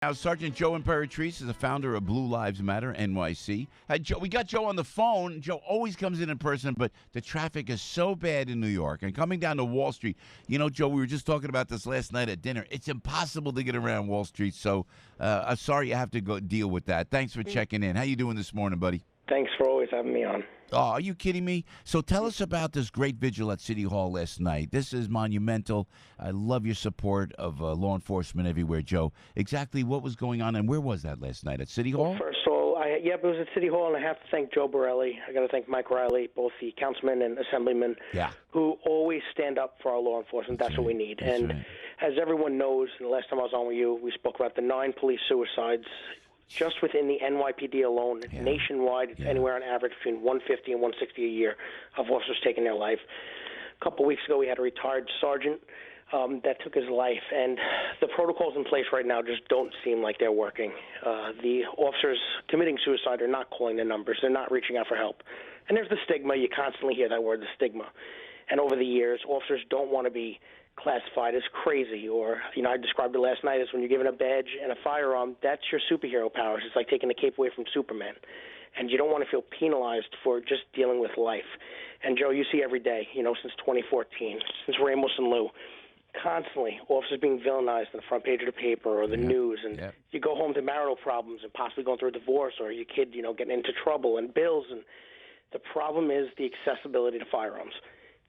Now, Sergeant Joe Imperatrice is the founder of Blue Lives Matter NYC. Joe, we got Joe on the phone. Joe always comes in person, but the traffic is so bad in New York. And coming down to Wall Street, you know, Joe, we were just talking about this last night at dinner. It's impossible to get around Wall Street, so I'm sorry you have to go deal with that. Thanks for checking in. How you doing this morning, buddy? Thanks for always having me on. Oh, are you kidding me? So tell us about this great vigil at City Hall last night. This is monumental. I love your support of law enforcement everywhere, Joe. Exactly what was going on, and where was that last night? At City Hall? Well, first of all, it was at City Hall, and I have to thank Joe Borelli. I got to thank Mike Riley, both the councilmen and assemblymen, who always stand up for our law enforcement. That's what we need. As everyone knows, and the last time I was on with you, we spoke about the 9 police suicides. Just within the NYPD alone, nationwide, it's anywhere on average between 150 and 160 a year of officers taking their life. A couple of weeks ago, we had a retired sergeant that took his life, and the protocols in place right now just don't seem like they're working. The officers committing suicide are not calling their numbers. They're not reaching out for help. And there's the stigma. You constantly hear that word, the stigma. And over the years, officers don't want to be classified as crazy, or, you know, I described it last night as when you're given a badge and a firearm, that's your superhero powers. It's like taking the cape away from Superman. And you don't want to feel penalized for just dealing with life. And, Joe, you see every day, you know, since 2014, since Ramos and Lou, constantly officers being villainized on the front page of the paper or the news. And you go home to marital problems and possibly going through a divorce, or your kid, you know, getting into trouble and bills. And the problem is the accessibility to firearms.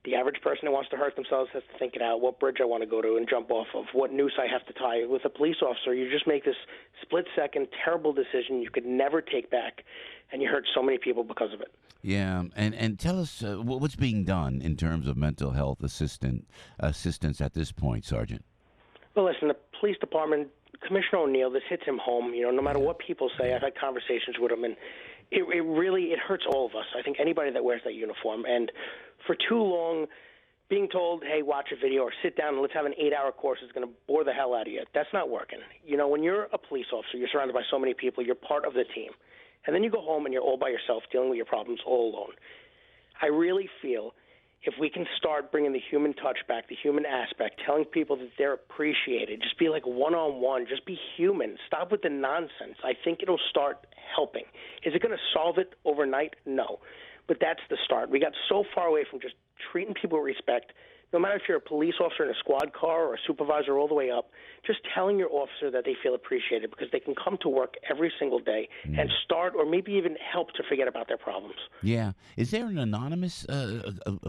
The average person who wants to hurt themselves has to think it out, what bridge I want to go to and jump off of, what noose I have to tie. With a police officer, you just make this split-second, terrible decision you could never take back, and you hurt so many people because of it. Yeah, and tell us what's being done in terms of mental health assistance at this point, Sergeant. Well, listen, the police department, Commissioner O'Neill, this hits him home. You know, no matter what people say, I've had conversations with him, and it really hurts all of us. I think anybody that wears that uniform. And for too long, being told, hey, watch a video or sit down and let's have an 8-hour course is going to bore the hell out of you. That's not working. You know, when you're a police officer, you're surrounded by so many people, you're part of the team. And then you go home and you're all by yourself dealing with your problems all alone. I really feel if we can start bringing the human touch back, the human aspect, telling people that they're appreciated, just be like one-on-one, just be human, stop with the nonsense, I think it'll start helping. Is it going to solve it overnight? No. But that's the start. We got so far away from just treating people with respect, no matter if you're a police officer in a squad car or a supervisor all the way up, just telling your officer that they feel appreciated because they can come to work every single day and start or maybe even help to forget about their problems. Yeah. Is there an anonymous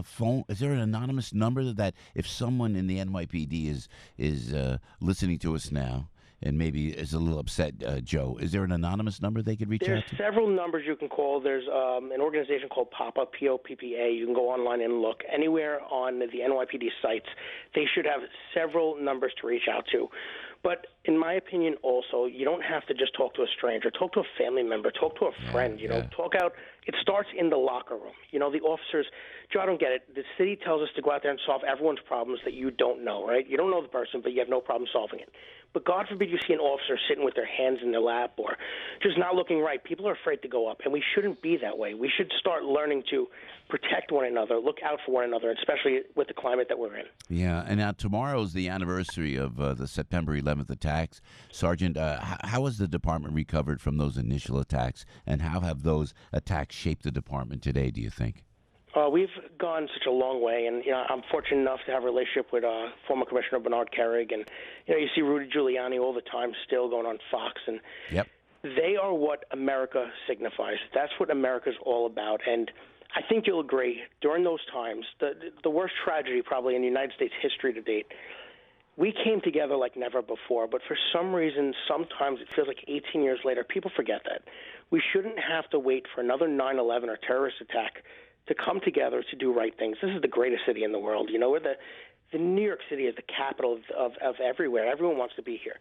phone? Is there an anonymous number that if someone in the NYPD is listening to us now and maybe is a little upset, Joe, is there an anonymous number they could reach out to? There's several numbers you can call. There's an organization called POPPA, P-O-P-P-A. You can go online and look. Anywhere on the NYPD sites, they should have several numbers to reach out to. But in my opinion also, you don't have to just talk to a stranger. Talk to a family member. Talk to a friend. You know, talk out. It starts in the locker room. You know, the officers, Joe, I don't get it. The city tells us to go out there and solve everyone's problems that you don't know, right? You don't know the person, but you have no problem solving it. But God forbid you see an officer sitting with their hands in their lap or just not looking right. People are afraid to go up, and we shouldn't be that way. We should start learning to protect one another, look out for one another, especially with the climate that we're in. Yeah, and now tomorrow's the anniversary of the September 11th attacks. Sergeant, how has the department recovered from those initial attacks, and how have those attacks shaped the department today, do you think? We've gone such a long way, and you know, I'm fortunate enough to have a relationship with former Commissioner Bernard Kerrig, and you know, you see Rudy Giuliani all the time still going on Fox, and they are what America signifies. That's what America's all about, and I think you'll agree, during those times, the worst tragedy probably in the United States history to date, we came together like never before, but for some reason, sometimes it feels like 18 years later, people forget that. We shouldn't have to wait for another 9/11 or terrorist attack to come together to do right things. This is the greatest city in the world. You know, we're the New York City is the capital of everywhere. Everyone wants to be here.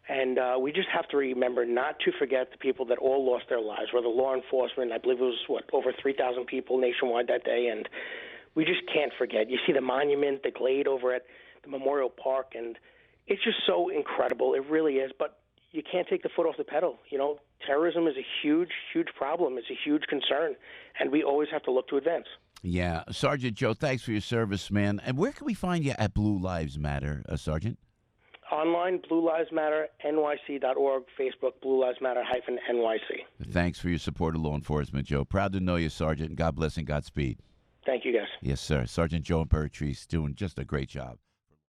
And we just have to remember not to forget the people that all lost their lives, whether law enforcement, I believe it was, over 3,000 people nationwide that day, and we just can't forget. You see the monument, the glade over at the Memorial Park, and it's just so incredible. It really is, but you can't take the foot off the pedal. You know, terrorism is a huge, huge problem. It's a huge concern, and we always have to look to advance. Yeah. Sergeant Joe, thanks for your service, man. And where can we find you at Blue Lives Matter, Sergeant? online, Blue Lives Matter NYC.org, Facebook, Blue Lives Matter -NYC. Thanks for your support of law enforcement, Joe. Proud to know you, Sergeant. God bless and Godspeed. Thank you, guys. Yes, sir. Sergeant Joe Imperatrice doing just a great job.